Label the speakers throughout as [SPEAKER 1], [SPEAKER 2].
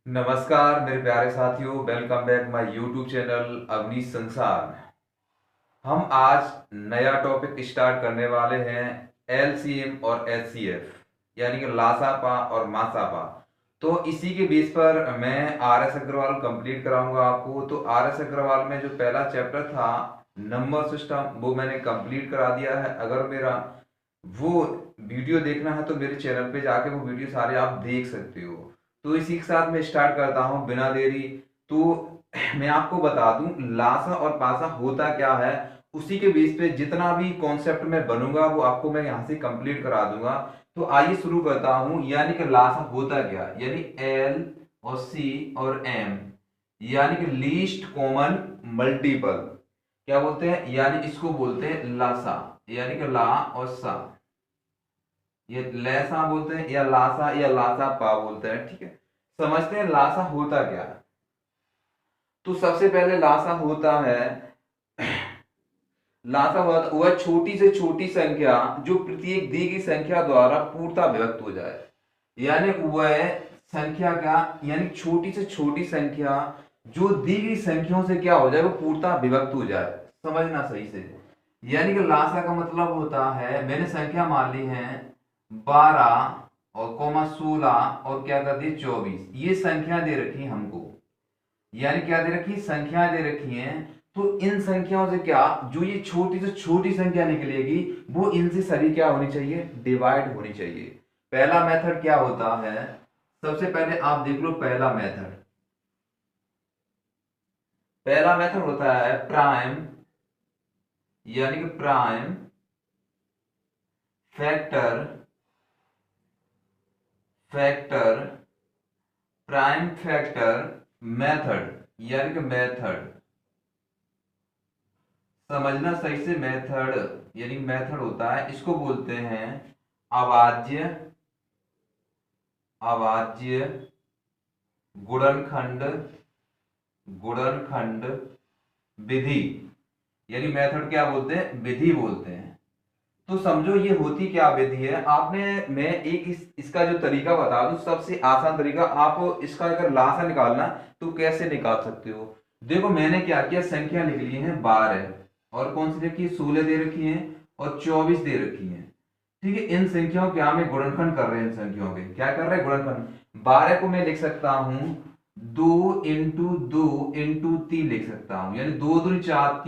[SPEAKER 1] नमस्कार मेरे प्यारे साथियों, welcome back my YouTube channel Avneesh Sansar में। हम आज नया टॉपिक स्टार्ट करने वाले हैं एलसीएम और एचसीएफ, यानी कि लासापा और मासापा। तो इसी के बेस पर मैं आर एस अग्रवाल कंप्लीट कराऊंगा आपको। तो आर एस अग्रवाल में जो पहला चैप्टर था नंबर सिस्टम, वो मैंने कंप्लीट करा दिया है। अगर मेरा वो वीडियो देखना है तो मेरे चैनल पे जाके वो वीडियो सारे आप देख सकते हो। तो इसी के साथ मैं स्टार्ट करता हूँ बिना देरी। तो मैं आपको बता दूं लासा और पासा होता क्या है। उसी के बेस पे जितना भी कॉन्सेप्ट में बनूंगा वो आपको मैं यहाँ से कंप्लीट करा दूंगा। तो आइए शुरू करता हूँ। यानी कि लासा होता क्या, यानी एल और सी और एम, यानी कि लीस्ट कॉमन मल्टीपल क्या बोलते हैं, यानी इसको बोलते हैं लासा, यानी कि ला और सा। ये लैसा बोलते हैं या लासा या लासा पा बोलते हैं। ठीक है, समझते हैं लासा होता क्या है। तो सबसे पहले लासा होता है, लासा होता वह छोटी से छोटी संख्या जो प्रत्येक दी गई संख्या द्वारा पूर्णतः विभक्त हो जाए। यानी वह संख्या क्या, यानी छोटी से छोटी संख्या जो दी गई संख्याओं से क्या हो जाए, वो पूर्णतः विभक्त हो जाए। समझना सही से। यानी कि लासा का मतलब होता है, मैंने संख्या मान ली है 12 और कोमा 16 और क्या कर दी 24, ये संख्या दे रखी है हमको। यानी क्या दे रखी है, संख्याएं दे रखी हैं। तो इन संख्याओं से क्या, जो ये छोटी से छोटी संख्या निकलेगी वो इनसे सभी क्या होनी चाहिए, डिवाइड होनी चाहिए। पहला मेथड क्या होता है, सबसे पहले आप देख लो पहला मेथड। पहला मेथड होता है प्राइम, यानी कि prime factor, factor prime factor method, यानी कि मेथड। समझना सही से, मेथड यानी मेथड होता है, इसको बोलते हैं अभाज्य, अभाज्य गुणनखंड, गुणनखंड विधि। यानी मेथड क्या बोलते हैं, विधि बोलते हैं। तो समझो ये होती क्या विधि है। आपने, मैं एक इसका जो तरीका बता दूं, सबसे आसान तरीका। आप इसका अगर लासा निकालना तो कैसे निकाल सकते हो। देखो मैंने क्या किया, संख्या लिख ली है 12 और कौन सी रखी है, 16 दे रखी है और 24 दे रखी है। ठीक है, इन संख्याओं के हमें गुणनखंड कर रहे हैं। इन संख्याओं के क्या कर रहे हैं, गुणनखंड। 12 को मैं लिख सकता हूं 2 इंटू 2 इंटू 3 लिख सकता हूं, यानी 2 दूनी 4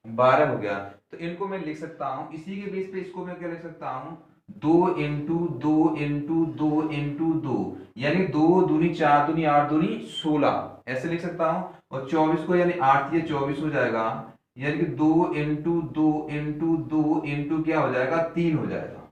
[SPEAKER 1] 12 हो गया। तो इनको मैं लिख सकता हूं, इसी के बेस पे इसको मैं क्या लिख सकता हूं, 2 इंटू 2 इंटू 2 इंटू 2, यानी 2 दूनी 4 दूनी 8 दूनी 16 ऐसे लिख सकता हूं। और 24 को, यानी 8 ये 24 हो जाएगा, यानी कि 2 इंटू 2 इंटू 2 इंटू क्या हो जाएगा, 3 हो जाएगा।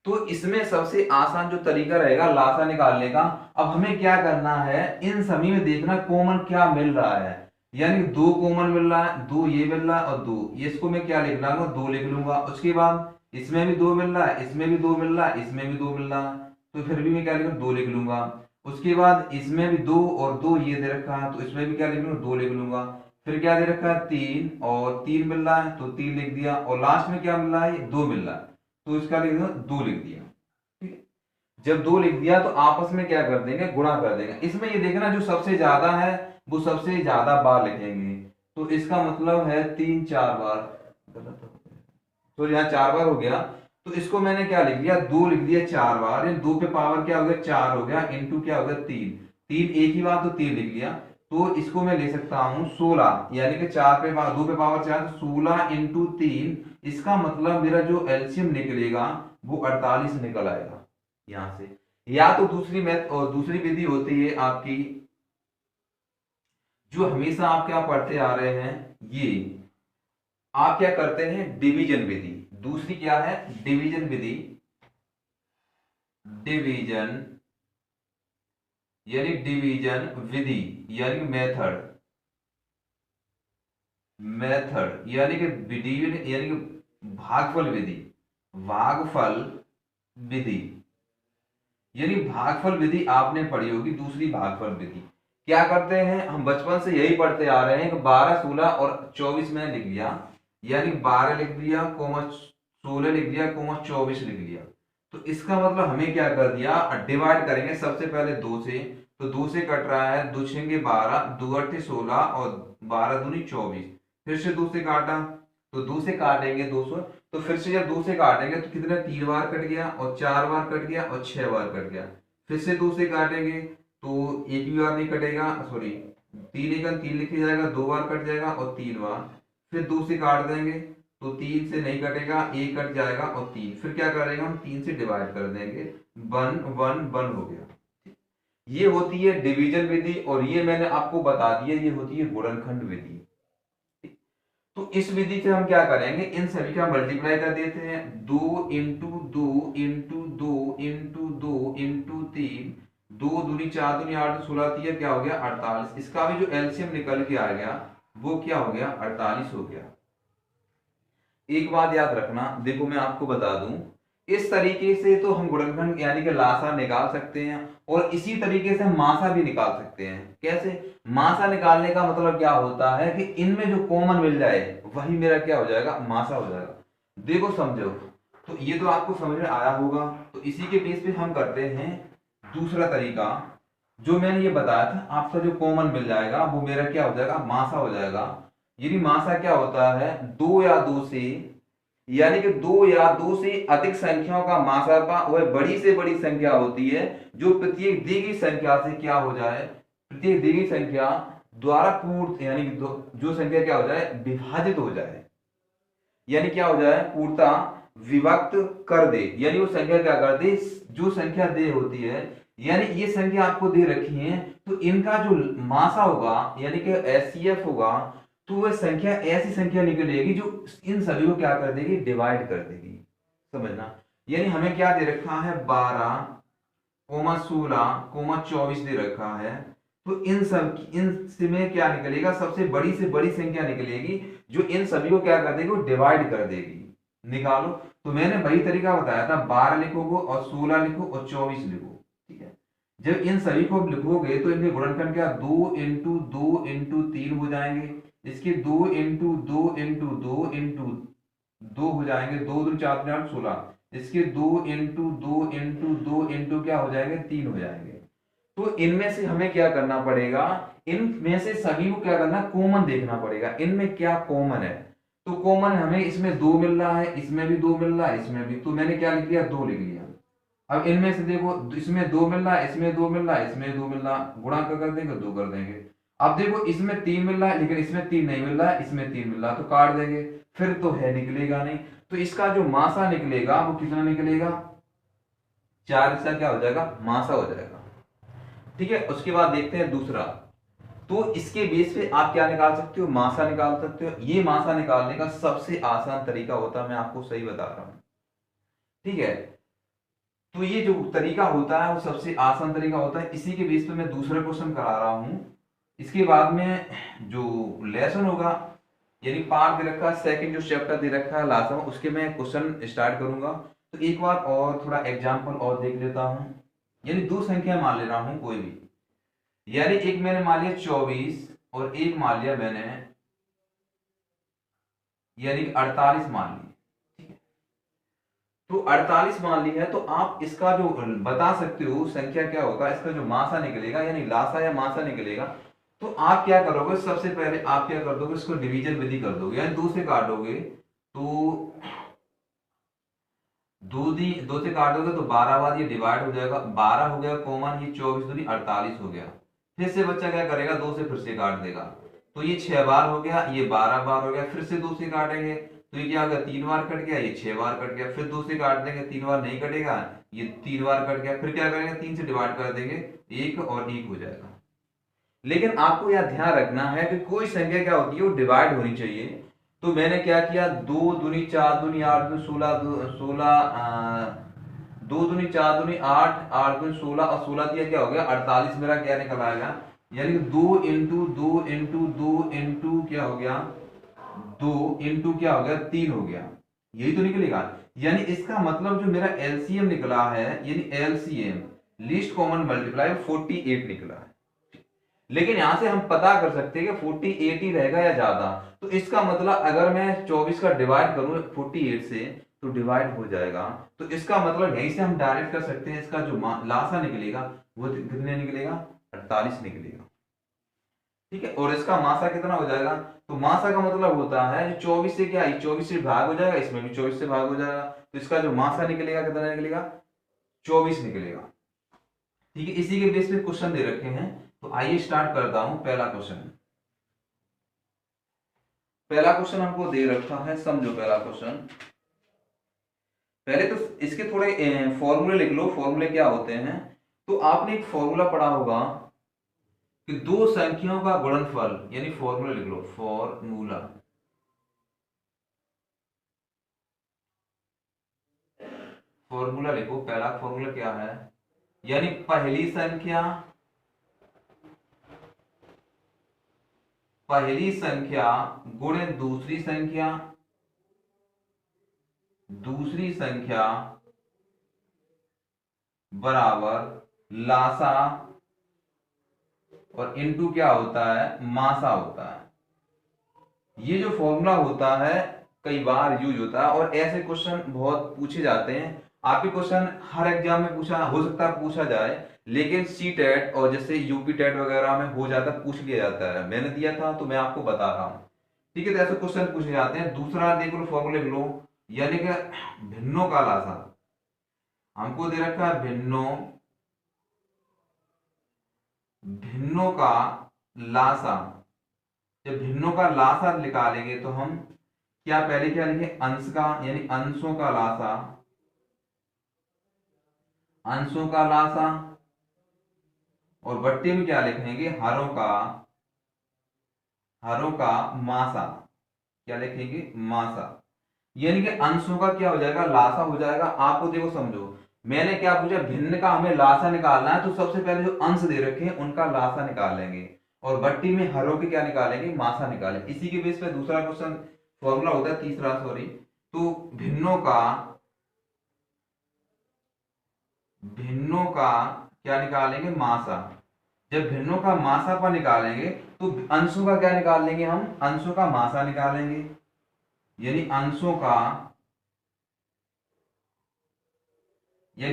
[SPEAKER 1] तो इसमें सबसे आसान जो तरीका रहेगा लासा निकालने का, अब हमें क्या करना है, इन सभी में देखना कॉमन क्या मिल रहा है। यानी 2 कॉमन मिल रहा है, 2 ये मिल रहा है और 2 ये, इसको मैं क्या लिख लूंगा, 2 लिख लूंगा। उसके बाद इसमें भी 2 मिल रहा है, इसमें भी 2 मिल रहा है, इसमें भी 2 मिल रहा है, तो फिर भी मैं क्या लिखूंगा, 2 लिख लूंगा। उसके बाद इसमें भी 2 और 2 ये दे रखा है, तो इसमें भी क्या लिख लूंगा, 2 लिख लूंगा। फिर क्या दे रखा है, 3 और 3 मिल रहा है तो 3 लिख दिया। और लास्ट में क्या मिल रहा है, 2 मिल रहा है, तो इसका लिख दो 2 लिख दिया। ठीक है? जब 2 लिख दिया तो आपस में क्या कर देंगे, गुणा कर देंगे। इसमें ये देखना जो सबसे ज्यादा है वो सबसे ज्यादा बार लिखेंगे। तो इसका मतलब है 3 4 बार, गलत हो गया, तो यहाँ 4 बार हो गया। तो इसको मैंने क्या लिख दिया, 2 लिख दिया 4 बार, यानी 2 पे पावर क्या हो गया, 4 हो गया, इंटू क्या हो गया 3। 3 एक ही बार, तो 3 लिख लिया। तो इसको मैं ले सकता हूँ 16, यानी कि 4 पे 2 पे पावर 4, 16 इंटू 3। इसका मतलब मेरा जो एलसीएम निकलेगा वो 48 निकल आएगा यहां से। या तो दूसरी मैथ और दूसरी विधि होती है आपकी, जो हमेशा आप क्या पढ़ते आ रहे हैं, ये आप क्या करते हैं, डिवीजन विधि। दूसरी क्या है, डिवीजन विधि, डिवीजन यानी डिवीजन विधि, यानी मेथड, मेथड यानी कि डिवीजन यानी कि भागफल विधि, भागफल विधि। यानी भागफल विधि आपने पढ़ी होगी, दूसरी भागफल विधि। क्या करते हैं, हम बचपन से यही पढ़ते आ रहे हैं कि 12 16 और 24 में लिख लिया, यानी 12 लिख दिया कोमा 16 लिख दिया कोमा 24 लिख लिया। तो इसका मतलब हमें क्या कर दिया, डिवाइड करेंगे सबसे पहले 2 से। तो 2 से कट रहा है, 2 छेंगे 12, 2 अट्ठे 16 और 12 दूनी 24। फिर से 2 से काटा, तो 2 से काटेंगे 200, तो फिर से जब 2 से काटेंगे तो कितने 3 बार कट गया और 4 बार कट गया और 6 बार कट गया। फिर से 2 से काटेंगे तो एक भी बार नहीं कटेगा, सॉरी 3 एकम 3 लिखा जाएगा, 2 बार कट जाएगा और 3 बार। फिर 2 से काट देंगे तो 3 से नहीं कटेगा, एक कट जाएगा और 3। फिर क्या करेंगे हम 3 से डिवाइड कर देंगे, 1 1 1 हो गया। ये होती है डिवीजन विधि और ये मैंने आपको बता दिया ये होती है गुणनखंड विधि। तो इस विधि से हम क्या करेंगे, इन सभी का मल्टीप्लाई कर देते हैं, 2 इंटू 2 इंटू 2 इंटू 2 इंटू 3, 2 दूनी 4 दूनी 8 16 3 क्या हो गया 48। इसका भी जो एलसीएम निकल के आ गया वो क्या हो गया 48 हो गया। एक बात याद रखना, देखो मैं आपको बता दूं, इस तरीके से तो हम गुणनखंड यानी कि लासा निकाल सकते हैं और इसी तरीके से हम मासा भी निकाल सकते हैं। कैसे? मासा निकालने का मतलब क्या होता है कि इनमें जो कॉमन मिल जाए वही मेरा क्या हो जाएगा मासा हो जाएगा। देखो समझो, तो ये तो आपको समझ में आया होगा। तो इसी के बेस पे हम करते हैं दूसरा तरीका, जो मैंने ये बताया था, आपका जो कॉमन मिल जाएगा वो मेरा क्या हो जाएगा मासा हो जाएगा। यदि मासा क्या होता है, 2 या 2 से, यानी कि 2 या 2 से अधिक संख्याओं का मासापा वह बड़ी से बड़ी संख्या होती है जो प्रत्येक दी गई संख्या से क्या हो जाए, प्रत्येक दी गई संख्या द्वारा पूर्ण यानी कि जो संख्या क्या हो जाए विभाजित हो जाए, यानी क्या हो जाए पूर्णता विभक्त कर दे। यानी वो संख्या क्या कर दे, जो संख्या दे होती है, यानी ये संख्या आपको दे रखी है तो इनका जो मासा होगा यानी कि एचसीएफ होगा, तो वह संख्या ऐसी संख्या निकलेगी जो इन सभी को क्या कर देगी डिवाइड कर देगी। समझना, यानी हमें क्या दे रखा है 12, 16, 24 दे रखा है, तो इन सब में क्या निकलेगा सबसे बड़ी से बड़ी संख्या निकलेगी जो इन सभी को क्या कर देगी वो डिवाइड कर देगी। निकालो, तो मैंने वही तरीका बताया था, 12 लिखोगे और 16 लिखो और 24 लिखो। ठीक है, जब इन सभी को लिखोगे तो इनके गुणनखंड क्या 2 इंटू 2 इंटू 3 हो जाएंगे, इसके 2 इंटू 2 इंटू 2 इंटू 2 हो जाएंगे, 2 2 4 8 16, इसके 2 इंटू 2 इंटू 2 इंटू क्या हो जाएंगे 3 हो जाएंगे। तो इनमें से हमें क्या करना पड़ेगा, इनमें से सभी को क्या करना कॉमन देखना पड़ेगा, इनमें क्या कॉमन है। तो कॉमन हमें इसमें 2 मिल रहा है, इसमें भी 2 मिल रहा है, इसमें भी, तो मैंने क्या लिख लिया 2 लिख लिया। अब इनमें से देखो इसमें 2 मिल रहा है, इसमें 2 मिल रहा है, इसमें 2 मिल रहा है, गुणा कर देंगे 2 कर देंगे। अब देखो इसमें 3 मिल रहा है लेकिन इसमें 3 नहीं मिल रहा है, इसमें 3 मिल रहा है, तो काट देंगे, फिर तो है निकलेगा नहीं। तो इसका जो मासा निकलेगा वो कितना निकलेगा 4, इसका क्या हो जाएगा मासा हो जाएगा। ठीक है, उसके बाद देखते हैं दूसरा। तो इसके बेस पे आप क्या निकाल सकते हो मासा निकाल सकते हो। ये मासा निकालने का सबसे आसान तरीका होता है, मैं आपको सही बता रहा हूं। ठीक है, तो ये जो तरीका होता है वो सबसे आसान तरीका होता है। इसी के बेस पे मैं दूसरा क्वेश्चन करा रहा हूं। इसके बाद में जो लेसन होगा यानी पार्ट दे रखा है, सेकंड जो चैप्टर दे रखा है लास्ट में, उसके मैं क्वेश्चन स्टार्ट करूंगा। तो एक बार और थोड़ा एग्जांपल और देख लेता हूं। यानी दो संख्या मान ले रहा हूं कोई भी, यानी एक मैंने मान लिया 24 और एक मान लिया मैंने यानी 48 मान ली। ठीक है, तो 48 मान ली है, तो आप इसका जो बता सकते हो संख्या क्या होगा, इसका जो मासा निकलेगा यानी लासा या मासा निकलेगा। तो आप क्या करोगे, सबसे पहले आप क्या कर दोगे, इसको डिवीजन विधि कर दोगे, यानी 2 से काटोगे तो 2 से काट दोगे तो 12 बाद ये डिवाइड हो जाएगा, 12 हो गया कॉमन, ये 24 दूनी 48 हो गया। फिर से बच्चा क्या करेगा 2 से फिर से काट देगा, तो ये 6 बार हो गया, ये 12 बार हो गया। फिर से 2 से काटेंगे तो ये क्या होगा 3 बार कट गया, ये 6 बार कट गया। फिर 2 से काट देंगे 3 बार नहीं कटेगा, ये 3 बार कट गया। फिर क्या करेंगे 3 से डिवाइड कर देंगे, 1 और 1 हो जाएगा। लेकिन आपको यह ध्यान रखना है कि कोई संख्या क्या होती है वो डिवाइड होनी चाहिए। तो मैंने क्या किया 2 दूनी 4 दूनी 8 दूनी 16 2 दूनी 4 दूनी 8 8 दूनी 16 और 16 दिया क्या हो गया 48 मेरा क्या निकल आएगा, यानी 2 इंटू 2 इंटू 2 इंटू क्या हो गया 2 इंटू क्या हो गया 3 हो गया, यही तो निकलेगा। यानी इसका मतलब जो मेरा एलसीएम निकला है यानी एलसीएम लीस्ट कॉमन मल्टीप्लाई 48 निकला है। लेकिन यहां से हम पता कर सकते हैं कि 48 ही रहेगा या ज्यादा। तो इसका मतलब अगर मैं 24 का डिवाइड करूं 48 से तो डिवाइड हो जाएगा। तो इसका मतलब यहीं से हम डायरेक्ट कर सकते हैं इसका जो लासा निकलेगा वो कितने निकलेगा 48 निकलेगा। ठीक है, और इसका मासा कितना हो जाएगा, तो मासा का मतलब होता है जो 24 से क्या, 24 से भाग हो जाएगा, इसमें भी 24 से भाग हो जाएगा, तो इसका जो मासा निकलेगा कितना निकलेगा, 24 निकलेगा। ठीक है, इसी के बेस पे क्वेश्चन दे रखे हैं। तो आइए स्टार्ट करता हूं पहला क्वेश्चन। पहला क्वेश्चन हमको दे रखा है, समझो पहला क्वेश्चन। पहले तो इसके थोड़े फॉर्मूले लिख लो, फॉर्मूले क्या होते हैं। तो आपने एक फॉर्मूला पढ़ा होगा कि दो संख्याओं का गुणनफल, यानी फॉर्मूला लिख लो, फॉर्मूला। फॉर्मूला लिखो, पहला फॉर्मूला क्या है, यानी पहली संख्या गुणे दूसरी संख्या बराबर लासा, और इनटू क्या होता है, मासा होता है। ये जो फॉर्मूला होता है कई बार यूज होता है, और ऐसे क्वेश्चन बहुत पूछे जाते हैं। आपके क्वेश्चन हर एग्जाम में पूछा हो सकता है, पूछा जाए, लेकिन सी टेट और जैसे यूपी टेट वगैरह में हो जाता, पूछ लिया जाता है। मैंने दिया था तो मैं आपको बता रहा हूं। ठीक है, तो ऐसे क्वेश्चन पूछे जाते हैं। दूसरा देख लो, फॉर्मूला लिख लो, यानी कि भिन्नों का लासा। हमको दे रखा है भिन्नों का लासा। जब भिन्नों का लासा निकालेंगे तो हम क्या, पहले क्या लिखे, अंश का, यानी अंशों का लासा, और बट्टे में क्या लिखेंगे, हरों का मासा। क्या लिखेंगे, मासा। यानी कि अंशों का क्या हो जाएगा, लासा हो जाएगा। आपको देखो समझो, मैंने क्या पूछा, भिन्न का हमें लासा निकालना है, तो सबसे पहले जो अंश दे रखे हैं उनका लासा निकालेंगे, और बट्टी में हरों के क्या निकालेंगे, मासा निकालेंगे। इसी के बेस पे दूसरा क्वेश्चन फॉर्मूला होता है, तीसरा सॉरी। तो भिन्नों का क्या निकालेंगे, मासा। जब भिन्नों का मासा पर निकालेंगे तो अंशों का क्या निकाल लेंगे, हम अंशों का मासा निकालेंगे, यानी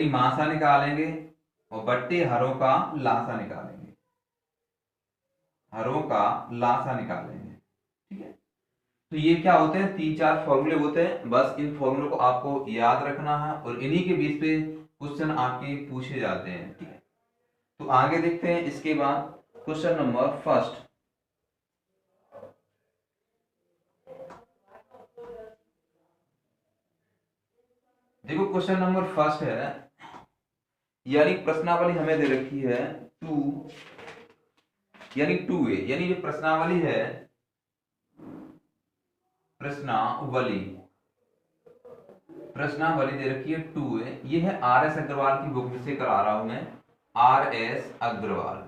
[SPEAKER 1] मासा निकालेंगे, और बट्टे हरों का लासा निकालेंगे, ठीक है। तो ये क्या होते हैं, 3-4 फॉर्मूले होते हैं, बस इन फॉर्मूलों को आपको याद रखना है, और इन्हीं के बेस पे क्वेश्चन आपके पूछे जाते हैं। ठीक है, तो आगे देखते हैं। इसके बाद क्वेश्चन नंबर फर्स्ट, देखो क्वेश्चन नंबर फर्स्ट है, यानी प्रश्नावली हमें दे रखी है 2, यानी 2a, यानी जो प्रश्नावली है, प्रश्नावली दे रखी है 2a। ये है RS अग्रवाल की बुक से करा रहा हूं मैं, RS अग्रवाल।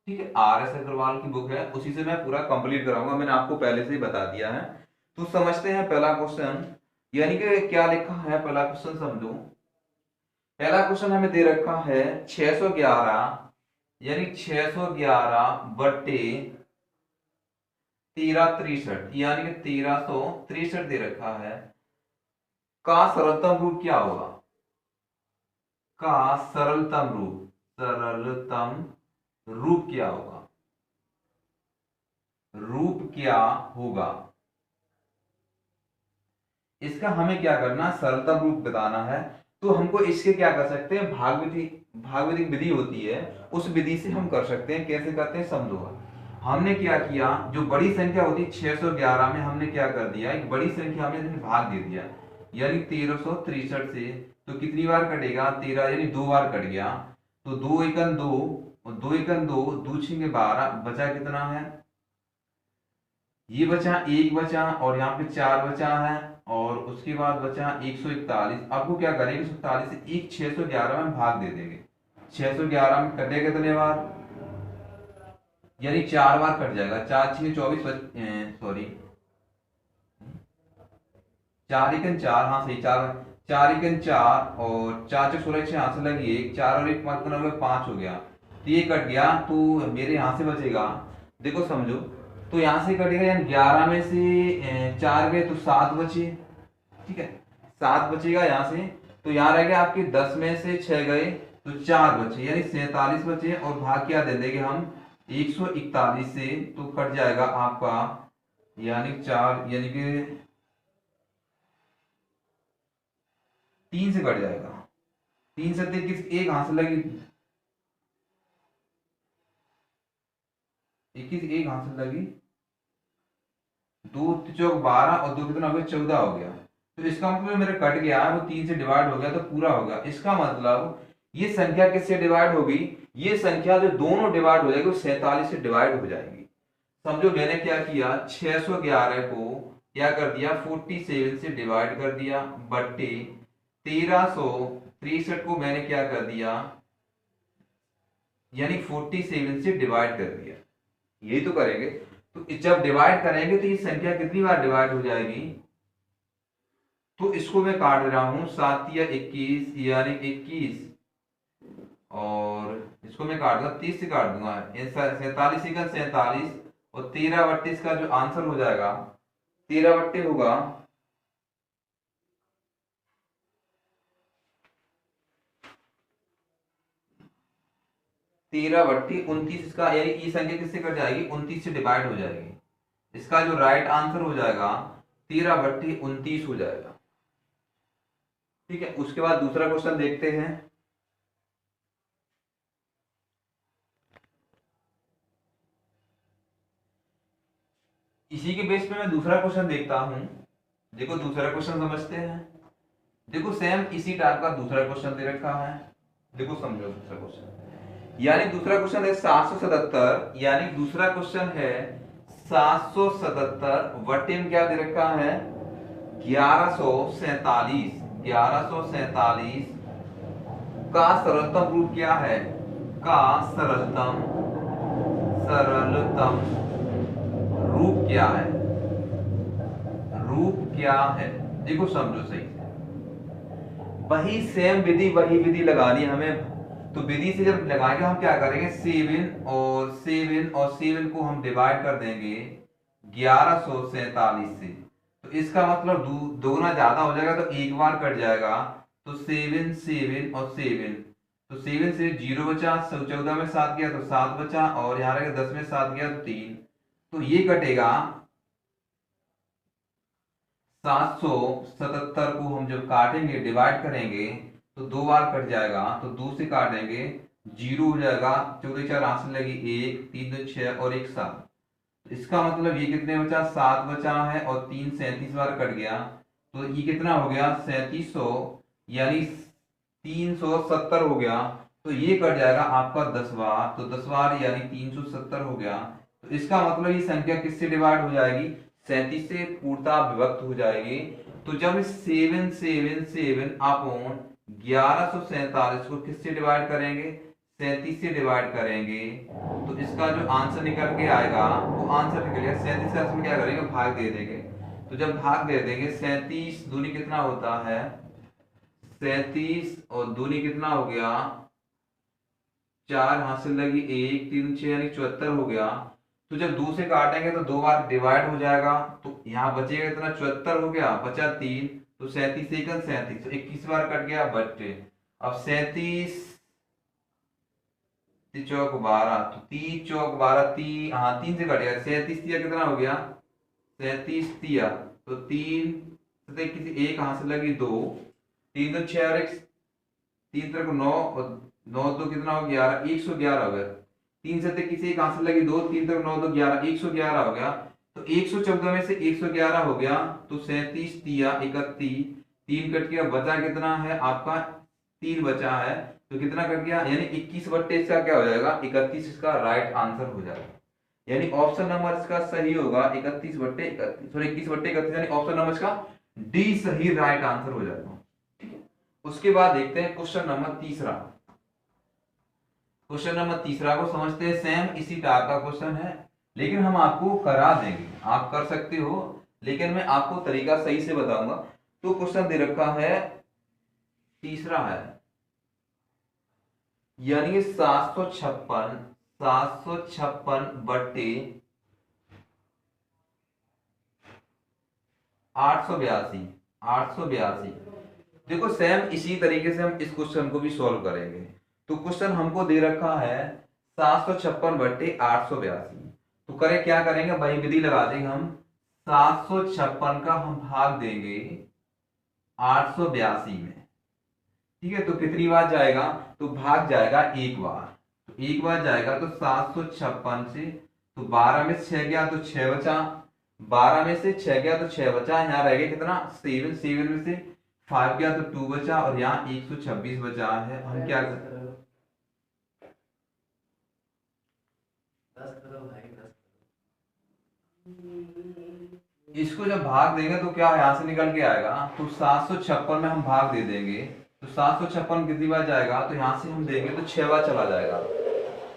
[SPEAKER 1] ठीक है, RS अग्रवाल की बुक है, उसी से मैं पूरा कंप्लीट कराऊंगा, मैंने आपको पहले से ही बता दिया है। तो समझते हैं पहला क्वेश्चन, यानी कि क्या लिखा है, पहला क्वेश्चन समझो। पहला क्वेश्चन हमें दे रखा है 611, यानी 611 बट्टे 1363, यानी कि 1363 दे रखा है, का सरलतम रूप क्या होगा, का सरलतम रूप क्या होगा, इसका हमें क्या करना, सरलतम रूप बताना है। तो हमको इसके क्या कर सकते हैं, भागविधिक विधि होती है, उस विधि से हम कर सकते हैं। कैसे करते हैं समझो। हमने क्या किया, जो बड़ी संख्या होती है 611 में हमने क्या कर दिया, एक बड़ी संख्या हमने भाग दे दिया, यानी 1363 से। तो कितनी बार कटेगा, 13, यानी 2 बार कट गया। तो 2 एकन 2, और 2 एकन 2, 2 छींगे 12, बचा कितना है, ये बचा 1 बचा, और यहाँ पे 4 बचा है, और उसके बाद बचा 141। आपको क्या करेंगे, 141 से एक 611 में भाग दे देंगे। 611 में कटे कितने बार, यानी 4 बार कट जाएगा। 4 6 24, सॉरी 4 एकन 4, हाँ सही, 4 एकन 4, और 4 6 16, 6 हाथ से लगी 1, 4 और 1 5 हो गया। तो ये कट गया, तो मेरे यहाँ से बचेगा, देखो समझो। तो यहां से कटेगा, यानी 11 में से 4 गए तो 7 बचे। ठीक है, 7 बचेगा यहां से। तो यहाँ रह गया आपके 10 में से 6 गए तो 4 बचे यानी 47 बचे, और भाग क्या दे देंगे हम 141 से, तो कट जाएगा आपका यानी 4 यानी कि 3 से कट जाएगा। 3 से 21, एक हाथ से लगी 21, एक हाथ से लगी 2 चौक 12 और 2 कितना हो गया 14 हो गया। तो इसका मतलब मेरा कट गया वो 3 से डिवाइड हो गया तो पूरा हो गया। इसका मतलब ये संख्या किससे डिवाइड होगी, ये संख्या जो दोनों डिवाइड हो जाएगी वो 47 से डिवाइड हो जाएगी। समझो मैंने क्या किया, 611 को क्या कर दिया 47 से डिवाइड कर दिया, बट्टे 1363 को मैंने क्या कर दिया यानी 47 से डिवाइड कर दिया। यही तो करेंगे। तो जब डिवाइड करेंगे तो ये संख्या कितनी बार डिवाइड हो जाएगी, तो इसको मैं काट रहा हूं 7 या 21 यानी 21, और इसको मैं काट दूंगा 30 से काट दूंगा 47 का 47, और 13 बट्टे इसका जो आंसर हो जाएगा 13 बट्टे होगा 13 बट्टे 29, इसका यानी ये संख्या किससे कट जाएगी 29 से डिवाइड हो जाएगी। इसका जो राइट आंसर हो जाएगा 13 बट्टे 29 हो जाएगा। ठीक है, उसके बाद दूसरा क्वेश्चन देखते हैं। इसी के बेस पे मैं दूसरा क्वेश्चन देखता हूं। देखो दूसरा क्वेश्चन समझते हैं। देखो सेम इसी टाइप का दूसरा क्वेश्चन दे रखा है। देखो समझो दूसरा क्वेश्चन, यानी दूसरा क्वेश्चन है 777, यानी दूसरा क्वेश्चन है 777 बटे में क्या दे रखा है 1147। 1147 का सरलतम रूप क्या है, का सरलतम रूप क्या है, रूप क्या है। देखो समझो सही से, वही सेम विधि वही विधि लगानी है हमें। तो विधि से जब लगाएंगे हम क्या करेंगे 7 और 7 को हम डिवाइड कर देंगे 1147 से। तो इसका मतलब दोगुना ज्यादा हो जाएगा तो एक बार कट जाएगा, तो 7 7 और 7, तो 7 से 0 बचा, 14 में 7 गया तो 7 बचा, और यहाँ रह 10 में 7 गया तो 3, तो ये कटेगा 777 को हम जब काटेंगे डिवाइड करेंगे तो 2 बार कट जाएगा, तो 2 से काटेंगे 0 हो जाएगा, 14 4 हाथ से लगी 1, 3 2 6 और 1 7। तो इसका मतलब ये कितने बचा 7 बचा है, और 3 37 बार कट गया, तो ये कितना हो गया 3700 यानी 370 हो गया। तो ये कट जाएगा आपका 10 बार, तो 10 बार यानी 370 हो गया। तो इसका मतलब ये संख्या किससे डिवाइड हो जाएगी 37 से पूर्णतः विभक्त हो जाएगी। तो जब 777 अपॉन 1147 को किससे डिवाइड करेंगे 37 से डिवाइड करेंगे, तो इसका जो आंसर निकल के आएगा वो आंसर निकल गया 37 का इसमें क्या करेंगे भाग दे देंगे। तो जब भाग दे देंगे 37 दूनी कितना होता है 37, और दूनी कितना हो गया 4 हाथ से लगी 1 3 6 यानी 74 हो गया। तो जब 2 से काटेंगे तो 2 बार डिवाइड हो जाएगा, तो यहाँ बचेगा इतना 74 हो गया, बचा 3, तो 37 सेकंड 37, तो 21 बार कट गया बट्टे। अब 37 चौक 12, तो 30 चौक 12 3, हाँ 3 से कट गया, 37 तिया कितना हो गया 37 तिया, तो 3 किसी एक हाथ से लगी 2, 3 तो 6 और 1 3 तरह को 9, और 9 तो कितना हो गया 111 हो गया, 3 से किसी एक हाथ से लगी 2, 3 तरह 9 तो 11 111 हो गया। तो 114 में से 111 हो गया, तो 37 तिया 31, 3 कट गया, बचा कितना है आपका 3 बचा है, तो कितना कट गया यानी 21 बट्टे इसका क्या हो जाएगा 31, इसका राइट आंसर हो जाएगा। यानी ऑप्शन नंबर इसका सही होगा 31 बट्टे 31, सॉरी 21 बट्टे 31, यानी ऑप्शन नंबर इसका डी सही राइट आंसर हो जाएगा। ठीक है, उसके बाद देखते हैं क्वेश्चन नंबर तीसरा। क्वेश्चन नंबर तीसरा को समझते हैं। सेम इसी टाइप का क्वेश्चन है, लेकिन हम आपको करा देंगे, आप कर सकते हो, लेकिन मैं आपको तरीका सही से बताऊंगा। तो क्वेश्चन दे रखा है तीसरा है, यानी 756 बट्टे 882। देखो सेम इसी तरीके से हम इस क्वेश्चन को भी सॉल्व करेंगे। तो क्वेश्चन हमको दे रखा है 756/882। तो करें क्या करेंगे भाई, विधि लगा देंगे हम। 756 का हम भाग देंगे 882 में। ठीक है, तो कितनी बार जाएगा, तो भाग जाएगा एक बार। तो एक बार जाएगा तो 756 से, तो 12 में से 6 गया तो 6 बचा, 12 में से 6 गया तो 6 बचा, यहाँ रह गया कितना 7, 7 में से 5 गया तो 2 बचा, और यहाँ 126 बचा है। हम क्या इसको जब भाग देंगे तो क्या यहाँ से निकल के आएगा, तो 756 में हम भाग दे देंगे, तो 756 कितनी बार जाएगा, तो यहाँ से हम देंगे तो 6 बार चला जाएगा।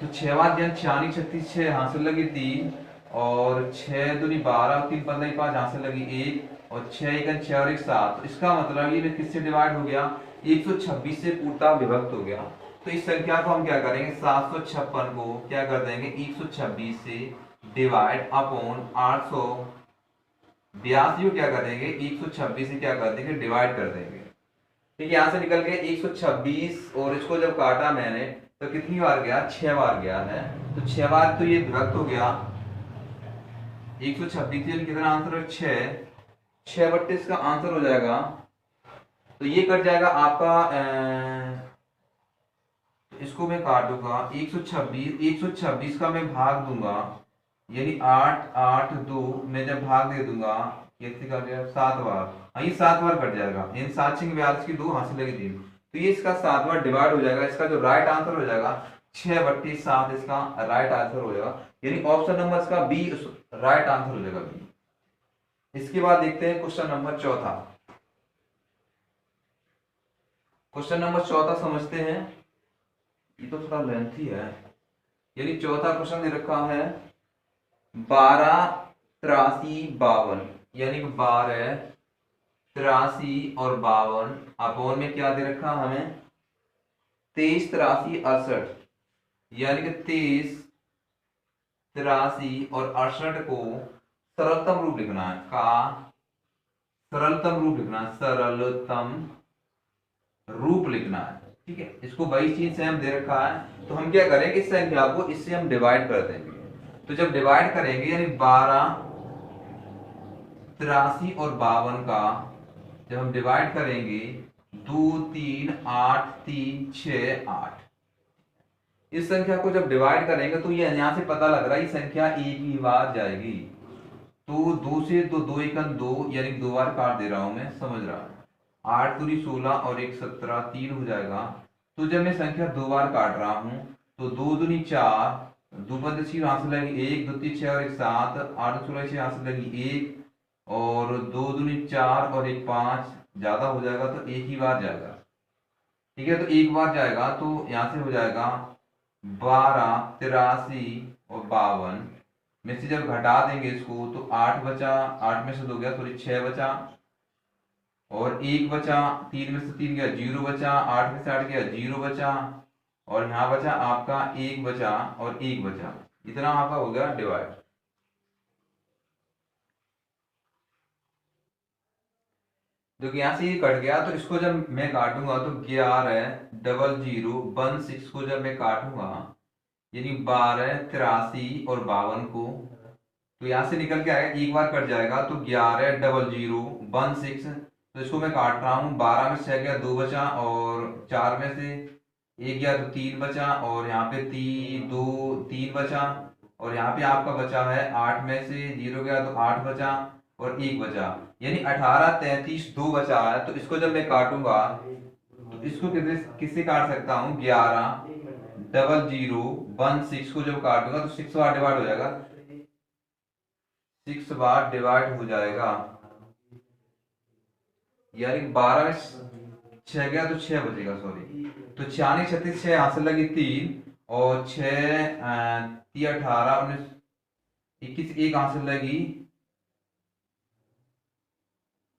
[SPEAKER 1] तो 6 बार ज्ञान 46 36 6 यहाँ से लगी 3, और 6 दूनी 12 3 15 5 यहाँ से लगी 1, और 6 1 6 और 1 7। तो इसका मतलब ये किससे डिवाइड हो गया, 126 से पूर्णतः विभक्त हो गया। तो इस संख्या को हम क्या करेंगे, 756 को क्या कर देंगे 126 से डिवाइड अपॉन 882 को क्या कर देंगे 126 से क्या कर देंगे डिवाइड कर देंगे। ठीक है, यहां से निकल गए 126, और इसको जब काटा मैंने तो कितनी बार गया, 6 बार गया है। तो 6 बार तो ये विभक्त हो गया 126, कितना आंसर है 6, 6/32 का आंसर हो जाएगा। तो ये कट जाएगा आपका इसको मैं काट दूंगा 126 का मैं भाग दूंगा, यानी 8 8 2 में जब भाग दे दूंगा कितने कर दिया 7 बार। हाँ, ये 7 बार कट जाएगा, इन 7 6 42 की 2 हासिल लगी 3, तो ये इसका 7 बार डिवाइड हो जाएगा। इसका जो राइट आंसर हो जाएगा 6/7 इसका राइट आंसर हो जाएगा, यानी ऑप्शन नंबर इसका बी राइट आंसर हो जाएगा बी। इसके बाद देखते हैं क्वेश्चन नंबर चौथा। क्वेश्चन नंबर चौथा समझते हैं, ये तो थोड़ा लेंथी है। यानी चौथा क्वेश्चन दे रखा है 12 83 52, यानी 12 83 और 52 अपॉन में क्या दे रखा हमें 23 83 68, यानी कि 23 83 और 68 को सरलतम रूप लिखना है, सरलतम रूप लिखना है, सरलतम रूप लिखना है। ठीक है, इसको वही चीज से हम दे रखा है, तो हम क्या करेंगे इस संख्या को इससे हम डिवाइड कर देंगे। तो जब डिवाइड करेंगे यानी 12 83 और 52 का जब हम डिवाइड करेंगे 2 3 8 3 6 8, इस संख्या को जब डिवाइड करेंगे तो ये यहां से पता लग रहा है ये संख्या एक ही बार जाएगी। तो 2 से तो 2 1 2, यानी 2 बार काट दे रहा हूं मैं, समझ रहा हूं। 8 दूनी 16 और 1 17 3 हो जाएगा। तो जब मैं संख्या 2 बार काट रहा हूं तो 2 दूनी 4, 2 पंजे 6 यहाँ से लगी 1, 2 3 6 और 1 7, 8 16 6 यहाँ से लगी 1, और 2 दूनी 4 और 1 5, ज्यादा हो जाएगा तो एक ही बार जाएगा। ठीक है, तो एक बार जाएगा तो यहाँ से हो जाएगा 12 83 और 52 में से जब घटा देंगे इसको तो 8 बचा, 8 में से 2 गया सॉरी 6 बचा, और 1 बचा, 3 में से 3 गया 0 बचा, 8 में से 8 गया 0 बचा, और यहाँ बचा आपका 1 बचा और 1 बचा, इतना आपका हो गया डिवाइड। जो कि यहाँ से ये कट गया, तो इसको जब मैं काटूंगा तो 11 00 16 को जब मैं काटूंगा यानी 12 83 और 52 को, तो यहाँ से निकल के आएगा एक बार कट जाएगा तो 11 00 16। तो इसको मैं काट रहा हूँ, 12 में से 6 गया 2 बचा, और 4 में से 1 गया तो 3 बचा, और यहाँ पे 3 बचा, और यहाँ पे आपका बचा है 8 में से 0 गया तो 8 बचा और 1 बचा, यानी 18 33 2 बचा है। तो इसको जब मैं काटूंगा तो इसको किससे काट सकता हूँ 11 00 16 को जब काटूंगा तो 6 बार डिवाइड हो जाएगा, 6 बार डिवाइड हो जाएगा, यानी 12 में 6 गया तो 6 बचेगा सॉरी। तो 46 36 6 यहाँ से लगी 3, और 6 3 18 19 21 1 यहाँ से लगी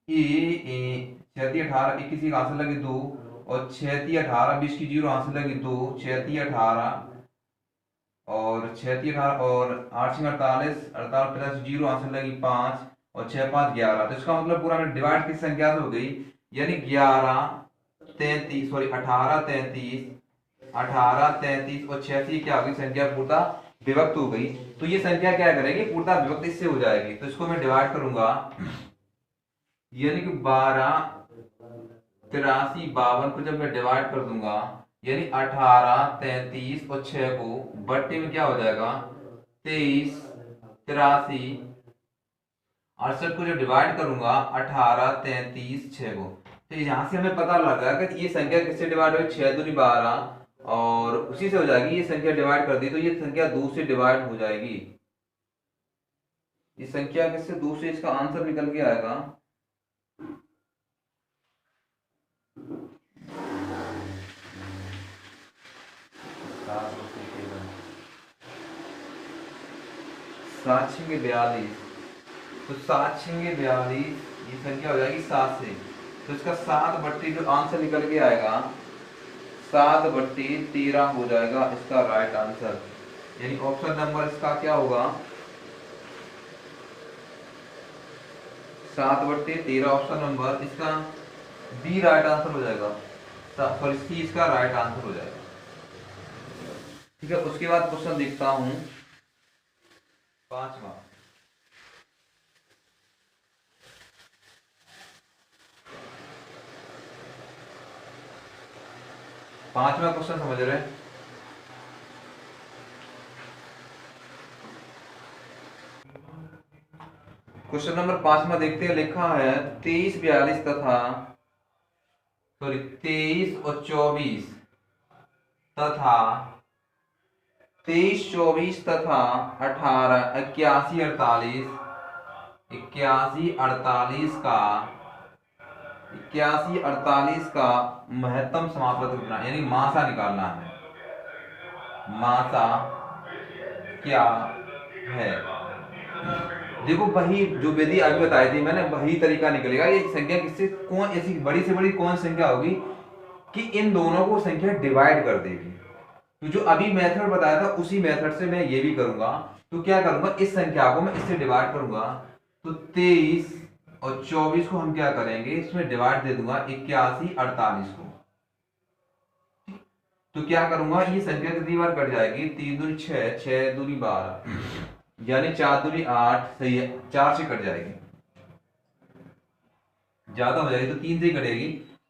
[SPEAKER 1] 6 3 18 21 यहाँ से लगी 2, और 6 3 18 20 की 0 यहाँ से लगी 2, 6 3 18 और 6 3 18 और 8 6 48 48 50 0 यहाँ से लगी 5, और 6 5 11। तो इसका मतलब पूरा डिवाइड किस संख्या से हो गई, यानी 11 33 सॉरी 18 33 18, 33 और 86 क्या होगी, संख्या पूर्णता विभक्त हो गई। तो ये संख्या क्या करेगी, पूर्णता विभक्त इससे हो जाएगी। तो इसको मैं डिवाइड करूंगा, यानी कि 12, 83, 52 को जब मैं डिवाइड कर दूंगा, यानी 18, 33 और 6 को बट्टे में क्या हो जाएगा, 23, 83, 68 को जो डिवाइड करूंगा 18, 33, 6 को, तो यहां से हमें पता लगा कि ये संख्या किससे डिवाइड हुई, 6 दूनी 12, और उसी से हो जाएगी। ये संख्या डिवाइड कर दी तो ये संख्या 2 से डिवाइड हो जाएगी। ये संख्या किससे, 2 से, इसका आंसर निकल के आएगा 7×42। तो 7×42 ये संख्या हो जाएगी 7 से। तो इसका 7/13 जो आंसर निकल के आएगा 7/13 हो जाएगा इसका राइट आंसर। यानी ऑप्शन नंबर इसका क्या होगा, 7/13 ऑप्शन नंबर इसका बी राइट आंसर हो जाएगा, सॉरी सी इसका राइट आंसर हो जाएगा। ठीक है, उसके बाद क्वेश्चन देखता हूं 5वां। पांचवा क्वेश्चन समझ रहे हैं। क्वेश्चन नंबर 5वां देखते हैं, लिखा है 23, 42 तथा, सॉरी 23 और 24 तथा 23, 24 तथा 18, 81, 48, 81, 48 का 81, 48 का महत्तम समापन कितना, यानी मासा निकालना है। मासा क्या है, देखो वही जो विधि अभी बताई थी मैंने, वही तरीका निकलेगा। ये संख्या किससे, कौन ऐसी बड़ी से बड़ी कौन संख्या होगी कि इन दोनों को संख्या डिवाइड कर देगी। तो जो अभी मेथड बताया था उसी मेथड से मैं ये भी करूंगा। तो क्या करूंगा, इस संख्या को मैं इससे डिवाइड करूंगा। तो 23 और 24 को हम क्या करेंगे, इसमें डिवाइड दे दूंगा 81, 48 को। तो क्या करूंगा, ये संख्या कितनी बार कट जाएगी, 3 दूनी 6, 6 दूनी 12, यानी 4 दूनी 8, सही है, 4 से कट जाएगी, ज्यादा हो जाएगी तो 3 से ही कटेगी।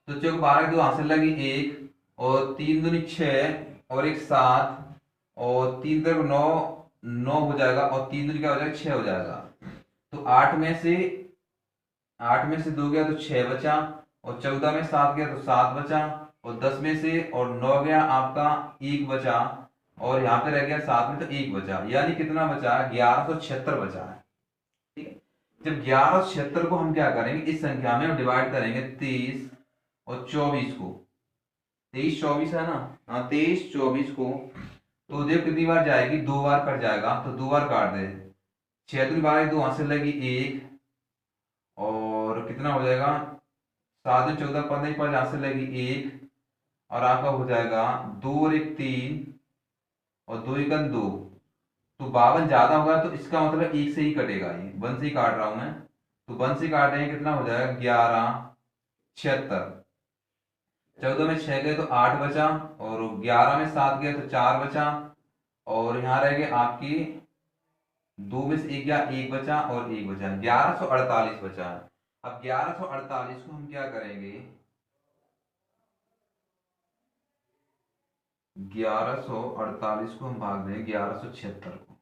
[SPEAKER 1] तो चौक 12 की 2 हासिल लगी 1, और 3 दूनी 6 और 1 7, और 3 तक 9, 9 हो जाएगा, और 3 दूनी क्या हो जाएगा, 6 हो जाएगा। तो 8 में से 2 गया तो 6 बचा, और 14 में 7 गया तो 7 बचा, और 10 में से और 9 गया आपका 1 बचा, और यहाँ पे रह गया 7 में तो 1 बचा, यानी कितना बचा, 1176 बचा है। ठीक है, जब 1176 को हम क्या करेंगे, इस संख्या में हम डिवाइड करेंगे 23 और 24 को। 23, 24 है ना, हाँ 23, 24 को, तो देख कितनी बार जाएगी, 2 बार कट जाएगा, तो 2 बार काट दे, 6 दूनी 12, 2 हासिल लगी 1, और कितना हो जाएगा, 7 दूनी 14, 15, 5 हासिल लगी 1, और आपका हो जाएगा 2 और 1 3, और 2 1 2। तो 52 ज्यादा होगा, तो इसका मतलब 1 से ही कटेगा, ये 1 से ही काट रहा हूं मैं। तो 1 से काट रहे हैं, कितना हो जाएगा, 11 76। 14 में 6 गए तो 8 बचा, और 11 में 7 गए तो 4 बचा, और यहाँ रह गए आपकी 2 में से 1 गया, 1 बचा और 1 बचा, 1148 बचा। अब 1148 को हम क्या करेंगे, 1148 को हम भाग देंगे 1176 को।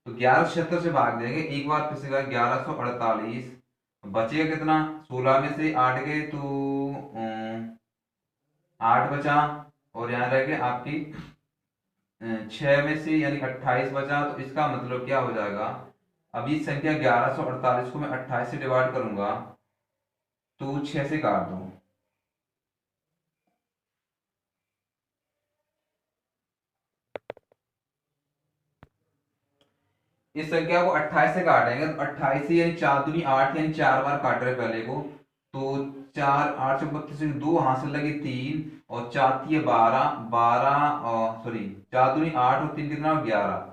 [SPEAKER 1] तो 1176 से भाग देंगे, एक बार फिर से 1148, बचेगा कितना, 16 में से 8 गए तो 8 बचा, और यहाँ रह गए आपकी 6 में से यानी 28 बचा। तो इसका मतलब क्या हो जाएगा, अब इस संख्या 1148 को मैं 28 से डिवाइड करूंगा तो 6 से काट दूं, इस संख्या को 28 से काटेंगे तो 28 से यानी 4 दूनी 8, यानी 4 बार काट रहे पहले को। तो 4 8 से 32, 2 हासिल लगे 3, और 4 3 12, 12 सॉरी 4 दूनी 8 और 3 कितना 11,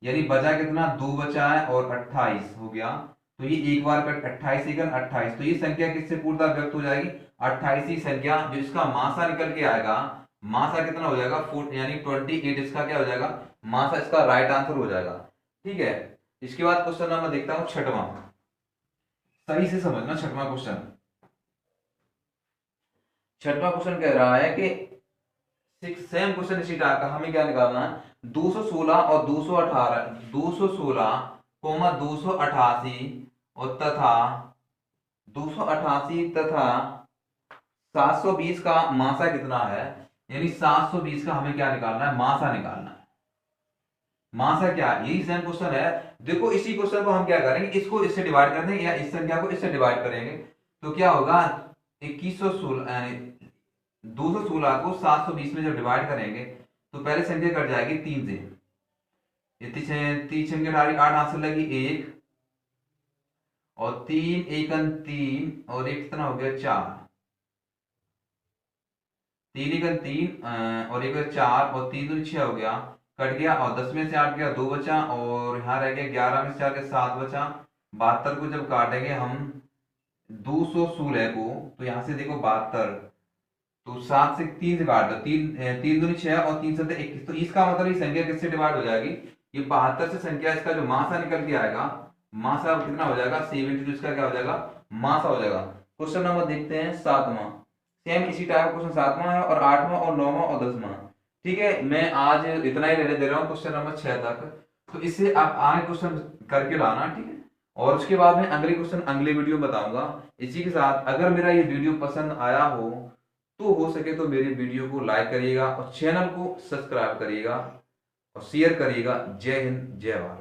[SPEAKER 1] यानी बचा कितना, 2 बचा है और 28 हो गया। तो ये एक बार कट 28 सेकंड 28, तो ये संख्या किससे पूर्णतः व्यक्त हो जाएगी, 28 ही संख्या, जो इसका मासा निकल के आएगा मासा कितना हो जाएगा, यानी 28 इसका क्या हो जाएगा, मासा इसका राइट आंसर हो जाएगा। ठीक है, इसके बाद क्वेश्चन नंबर देखता हूं छठवां, सही से समझना छठवां क्वेश्चन। छठवां क्वेश्चन कह रहा है कि सेम क्वेश्चन इसी टाइप का, हमें क्या निकालना है, 216 और 218, 216 कोमा 288 और तथा 288 तथा 720 का मासा कितना है, यानी 720 का हमें क्या निकालना है, मासा निकालना है। मासा क्या, यही सेम क्वेश्चन है। देखो इसी क्वेश्चन को हम क्या करेंगे, इसको इससे डिवाइड कर देंगे या इस संख्या को इससे डिवाइड करेंगे, तो क्या होगा, 2116 यानी 216 को 720 में जब डिवाइड करेंगे तो पहले संख्या कट जाएगी 3 से, ये 3 18 8 आंसर लगी 1 और 3 एकन 3 और एक कितना हो गया 4, 3 एकन 3 और एक 4 और 3 दूनी 6 हो गया, कट गया और 10 में से 8 गया 2 बचा और यहाँ रह गया 11 में से 4 गया 7 बचा। 72 को जब काटेंगे हम 216 को, तो यहाँ से देखो 72, तो 7 से 3 से काट दो, 3 दूनी 6 और 3 7 21, तो इसका मतलब ये संख्या किससे डिवाइड हो जाएगी, ये 72 से संख्या, इसका जो मासा निकल के आएगा, मासा कितना हो जाएगा 72, इसका क्या हो जाएगा, मासा हो जाएगा। क्वेश्चन नंबर देखते हैं सातवां, सेम इसी टाइप का क्वेश्चन सातवां है और आठवां और नौवां और 10वां। ठीक है, मैं आज इतना ही रहने दे रहा हूँ क्वेश्चन नंबर 6 तक, तो इससे आप आगे क्वेश्चन करके लाना। ठीक है, और उसके बाद में अगले क्वेश्चन अगले वीडियो में बताऊंगा। इसी के साथ अगर मेरा ये वीडियो पसंद आया तो हो सके तो मेरी वीडियो को लाइक करिएगा और चैनल को सब्सक्राइब करिएगा और शेयर करिएगा। जय हिंद, जय भारत।